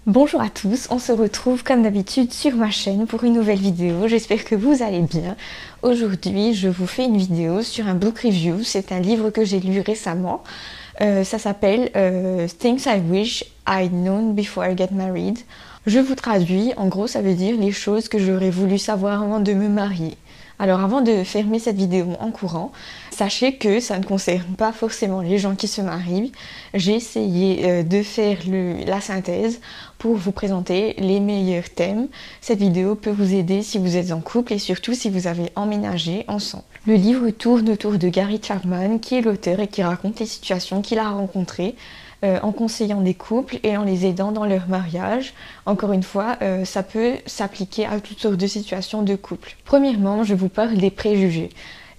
Bonjour à tous, on se retrouve comme d'habitude sur ma chaîne pour une nouvelle vidéo, j'espère que vous allez bien. Aujourd'hui je vous fais une vidéo sur un book review, c'est un livre que j'ai lu récemment. Ça s'appelle Things I Wish I'd Known Before I Get Married. Je vous traduis, en gros ça veut dire les choses que j'aurais voulu savoir avant de me marier. Alors avant de fermer cette vidéo en courant, sachez que ça ne concerne pas forcément les gens qui se marient. J'ai essayé de faire la synthèse pour vous présenter les meilleurs thèmes. Cette vidéo peut vous aider si vous êtes en couple et surtout si vous avez emménagé ensemble. Le livre tourne autour de Gary Chapman qui est l'auteur et qui raconte les situations qu'il a rencontrées en conseillant des couples et en les aidant dans leur mariage. Encore une fois, ça peut s'appliquer à toutes sortes de situations de couple. Premièrement, je vous parle des préjugés.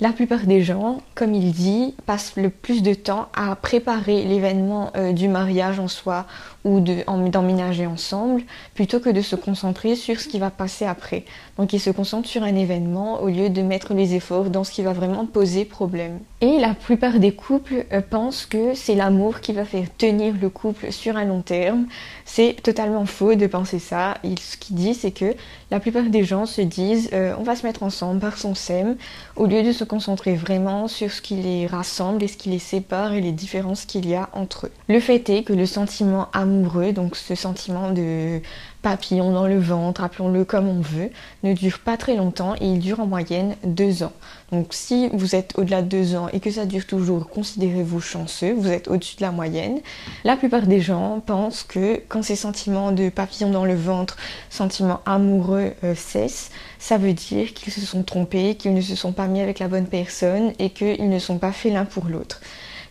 La plupart des gens, comme il dit, passent le plus de temps à préparer l'événement du mariage en soi ou d'emménager ensemble plutôt que de se concentrer sur ce qui va passer après. Donc ils se concentrent sur un événement au lieu de mettre les efforts dans ce qui va vraiment poser problème. Et la plupart des couples pensent que c'est l'amour qui va faire tenir le couple sur un long terme. C'est totalement faux de penser ça. Ce qu'il dit, c'est que la plupart des gens se disent on va se mettre ensemble parce qu'on s'aime, au lieu de se concentrer vraiment sur ce qui les rassemble et ce qui les sépare et les différences qu'il y a entre eux. Le fait est que le sentiment amoureux, donc ce sentiment de papillon dans le ventre, appelons-le comme on veut, ne dure pas très longtemps et il dure en moyenne 2 ans. Donc si vous êtes au-delà de 2 ans et que ça dure toujours, considérez-vous chanceux, vous êtes au-dessus de la moyenne. La plupart des gens pensent que quand ces sentiments de papillon dans le ventre, sentiments amoureux cessent, ça veut dire qu'ils se sont trompés, qu'ils ne se sont pas mis avec la bonne personne et qu'ils ne sont pas faits l'un pour l'autre.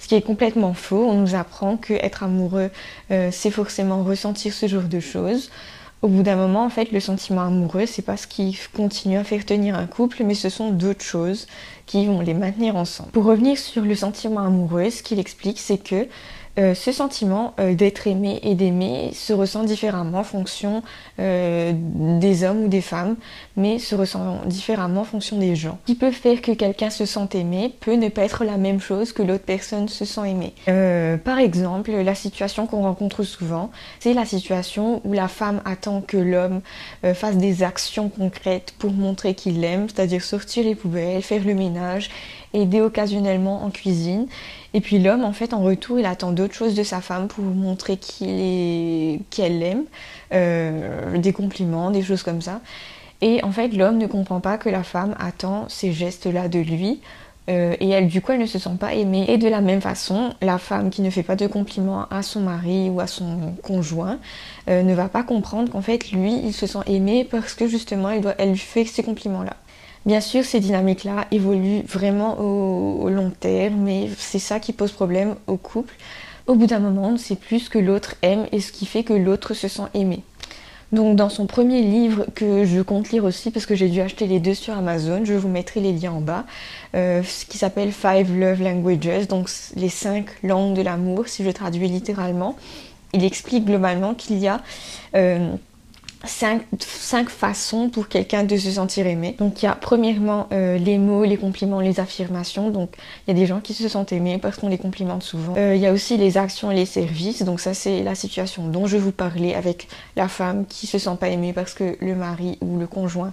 Ce qui est complètement faux, on nous apprend que être amoureux, c'est forcément ressentir ce genre de choses. Au bout d'un moment, en fait, le sentiment amoureux, c'est pas ce qui continue à faire tenir un couple, mais ce sont d'autres choses qui vont les maintenir ensemble. Pour revenir sur le sentiment amoureux, ce qu'il explique, c'est que ce sentiment d'être aimé et d'aimer se ressent différemment en fonction des hommes ou des femmes, mais se ressent différemment en fonction des gens. Ce qui peut faire que quelqu'un se sente aimé peut ne pas être la même chose que l'autre personne se sent aimée. Par exemple, la situation qu'on rencontre souvent, c'est la situation où la femme attend que l'homme fasse des actions concrètes pour montrer qu'il l'aime, c'est-à-dire sortir les poubelles, faire le ménage, aider occasionnellement en cuisine. Et puis l'homme, en fait, en retour, il attend d'autres choses de sa femme pour montrer qu'elle l'aime, des compliments, des choses comme ça. Et en fait, l'homme ne comprend pas que la femme attend ces gestes-là de lui, et elle, du coup, elle ne se sent pas aimée. Et de la même façon, la femme qui ne fait pas de compliments à son mari ou à son conjoint ne va pas comprendre qu'en fait, lui, il se sent aimé parce que justement, elle lui fait ces compliments-là. Bien sûr, ces dynamiques-là évoluent vraiment au long terme, mais c'est ça qui pose problème au couple. Au bout d'un moment, on ne sait plus ce que l'autre aime et ce qui fait que l'autre se sent aimé. Donc dans son premier livre, que je compte lire aussi parce que j'ai dû acheter les deux sur Amazon, je vous mettrai les liens en bas, ce qui s'appelle 5 Love Languages, donc les 5 langues de l'amour, si je traduis littéralement. Il explique globalement qu'il y a 5 façons pour quelqu'un de se sentir aimé. Donc il y a premièrement les mots, les compliments, les affirmations. Donc il y a des gens qui se sentent aimés parce qu'on les complimente souvent. Il y a aussi les actions et les services. Donc ça c'est la situation dont je vous parlais avec la femme qui se sent pas aimée parce que le mari ou le conjoint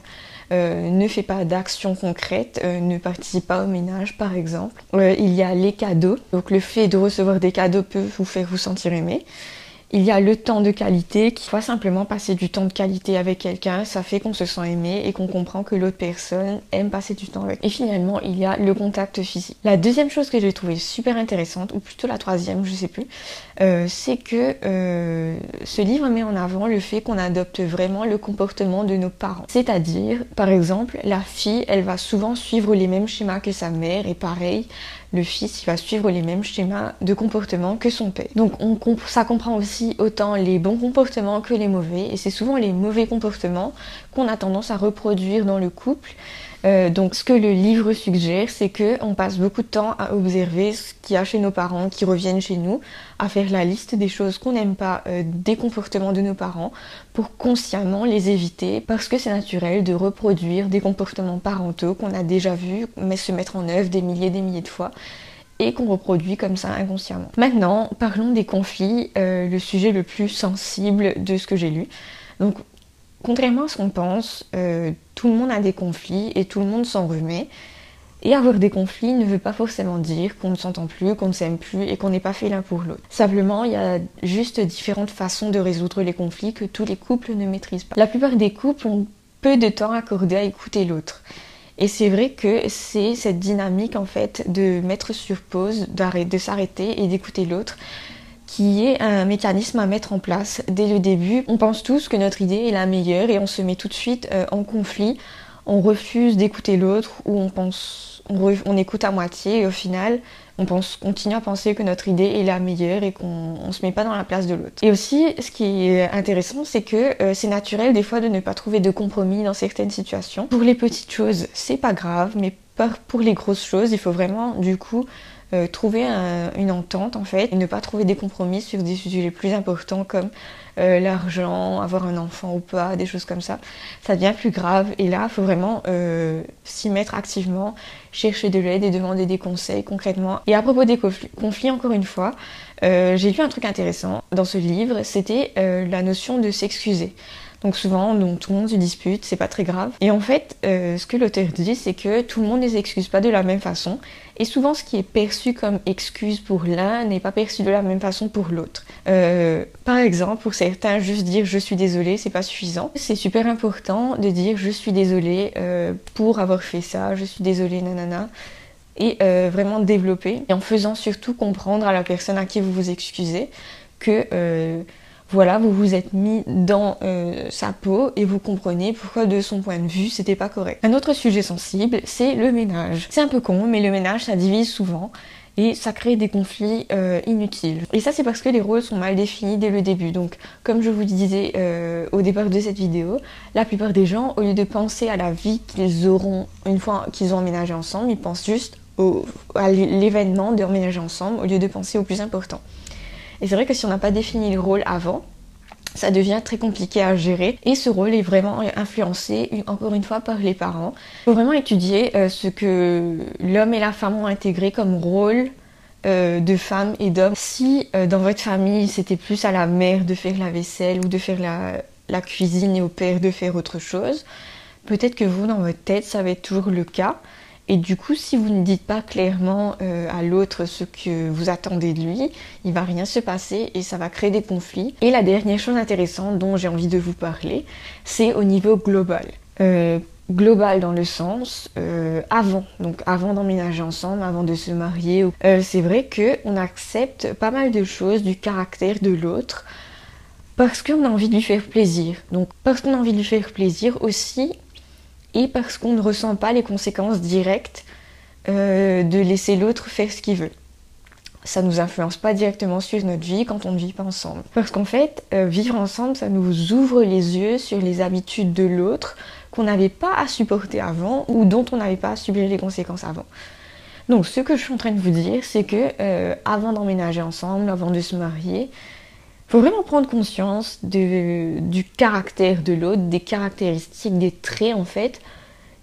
ne fait pas d'action concrète, ne participe pas au ménage par exemple. Il y a les cadeaux. Donc le fait de recevoir des cadeaux peut vous faire vous sentir aimé. Il y a le temps de qualité, qu'il faut simplement passer du temps de qualité avec quelqu'un, ça fait qu'on se sent aimé et qu'on comprend que l'autre personne aime passer du temps avec. Et finalement, il y a le contact physique. La deuxième chose que j'ai trouvée super intéressante, ou plutôt la troisième, je sais plus, c'est que ce livre met en avant le fait qu'on adopte vraiment le comportement de nos parents. C'est-à-dire, par exemple, la fille, elle va souvent suivre les mêmes schémas que sa mère, et pareil, le fils il va suivre les mêmes schémas de comportement que son père. Donc ça comprend aussi autant les bons comportements que les mauvais, et c'est souvent les mauvais comportements qu'on a tendance à reproduire dans le couple. Donc ce que le livre suggère, c'est qu'on passe beaucoup de temps à observer ce qu'il y a chez nos parents qui reviennent chez nous, à faire la liste des choses qu'on n'aime pas, des comportements de nos parents, pour consciemment les éviter, parce que c'est naturel de reproduire des comportements parentaux qu'on a déjà vus, mais se mettre en œuvre des milliers de fois. et qu'on reproduit comme ça inconsciemment. Maintenant, parlons des conflits, le sujet le plus sensible de ce que j'ai lu. Donc, contrairement à ce qu'on pense, tout le monde a des conflits et tout le monde s'en remet. Et avoir des conflits ne veut pas forcément dire qu'on ne s'entend plus, qu'on ne s'aime plus et qu'on n'est pas fait l'un pour l'autre. Simplement, il y a juste différentes façons de résoudre les conflits que tous les couples ne maîtrisent pas. La plupart des couples ont peu de temps accordé à écouter l'autre. Et c'est vrai que c'est cette dynamique en fait de mettre sur pause, de s'arrêter et d'écouter l'autre qui est un mécanisme à mettre en place dès le début. On pense tous que notre idée est la meilleure et on se met tout de suite en conflit. On refuse d'écouter l'autre ou on écoute à moitié et au final on continue à penser que notre idée est la meilleure et qu'on ne se met pas dans la place de l'autre. Et aussi ce qui est intéressant c'est que c'est naturel des fois de ne pas trouver de compromis dans certaines situations. Pour les petites choses c'est pas grave, mais pour les grosses choses il faut vraiment du coup trouver une entente en fait et ne pas trouver des compromis sur des sujets plus importants comme l'argent, avoir un enfant ou pas, des choses comme ça. Ça devient plus grave et là il faut vraiment s'y mettre activement, chercher de l'aide et demander des conseils concrètement. Et à propos des conflits encore une fois, j'ai lu un truc intéressant dans ce livre, c'était la notion de s'excuser. Donc souvent, tout le monde se dispute, c'est pas très grave. Et en fait, ce que l'auteur dit, c'est que tout le monde ne s'excuse pas de la même façon. Et souvent, ce qui est perçu comme excuse pour l'un n'est pas perçu de la même façon pour l'autre. Par exemple, pour certains, juste dire je suis désolée, c'est pas suffisant. C'est super important de dire je suis désolée pour avoir fait ça, je suis désolée, nanana. Et vraiment développer. Et en faisant surtout comprendre à la personne à qui vous vous excusez que voilà, vous vous êtes mis dans sa peau et vous comprenez pourquoi de son point de vue c'était pas correct. Un autre sujet sensible, c'est le ménage. C'est un peu con, mais le ménage ça divise souvent et ça crée des conflits inutiles. Et ça c'est parce que les rôles sont mal définis dès le début. Donc comme je vous disais au départ de cette vidéo, la plupart des gens au lieu de penser à la vie qu'ils auront une fois qu'ils ont emménagé ensemble, ils pensent juste à l'événement de emménager ensemble au lieu de penser au plus important. Et c'est vrai que si on n'a pas défini le rôle avant, ça devient très compliqué à gérer. Et ce rôle est vraiment influencé, encore une fois, par les parents. Il faut vraiment étudier ce que l'homme et la femme ont intégré comme rôle de femme et d'homme. Si dans votre famille, c'était plus à la mère de faire la vaisselle ou de faire la cuisine et au père de faire autre chose, peut-être que vous, dans votre tête, ça va être toujours le cas. Et du coup, si vous ne dites pas clairement à l'autre ce que vous attendez de lui, il va rien se passer et ça va créer des conflits. Et la dernière chose intéressante dont j'ai envie de vous parler, c'est au niveau global. Global dans le sens avant d'emménager ensemble, avant de se marier. C'est vrai qu'on accepte pas mal de choses du caractère de l'autre parce qu'on a envie de lui faire plaisir. Donc parce qu'on a envie de lui faire plaisir aussi, et parce qu'on ne ressent pas les conséquences directes de laisser l'autre faire ce qu'il veut. Ça ne nous influence pas directement sur notre vie quand on ne vit pas ensemble. Parce qu'en fait, vivre ensemble, ça nous ouvre les yeux sur les habitudes de l'autre qu'on n'avait pas à supporter avant ou dont on n'avait pas à subir les conséquences avant. Donc ce que je suis en train de vous dire, c'est que avant d'emménager ensemble, avant de se marier, il faut vraiment prendre conscience du caractère de l'autre, des caractéristiques, des traits en fait,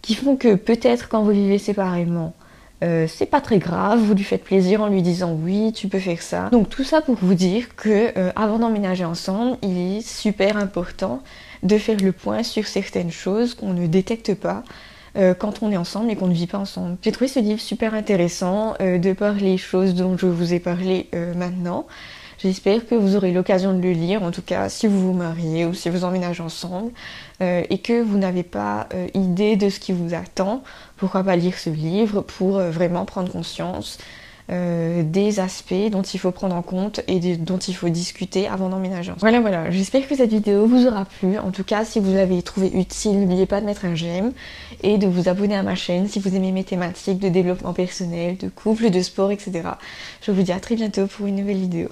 qui font que peut-être quand vous vivez séparément, c'est pas très grave, vous lui faites plaisir en lui disant oui, tu peux faire ça. Donc tout ça pour vous dire que avant d'emménager ensemble, il est super important de faire le point sur certaines choses qu'on ne détecte pas quand on est ensemble et qu'on ne vit pas ensemble. J'ai trouvé ce livre super intéressant de par les choses dont je vous ai parlé maintenant. J'espère que vous aurez l'occasion de le lire, en tout cas si vous vous mariez ou si vous emménagez ensemble et que vous n'avez pas idée de ce qui vous attend. Pourquoi pas lire ce livre pour vraiment prendre conscience des aspects dont il faut prendre en compte et dont il faut discuter avant d'emménager ensemble. Voilà, j'espère que cette vidéo vous aura plu. En tout cas, si vous l'avez trouvé utile, n'oubliez pas de mettre un j'aime et de vous abonner à ma chaîne si vous aimez mes thématiques de développement personnel, de couple, de sport, etc. Je vous dis à très bientôt pour une nouvelle vidéo.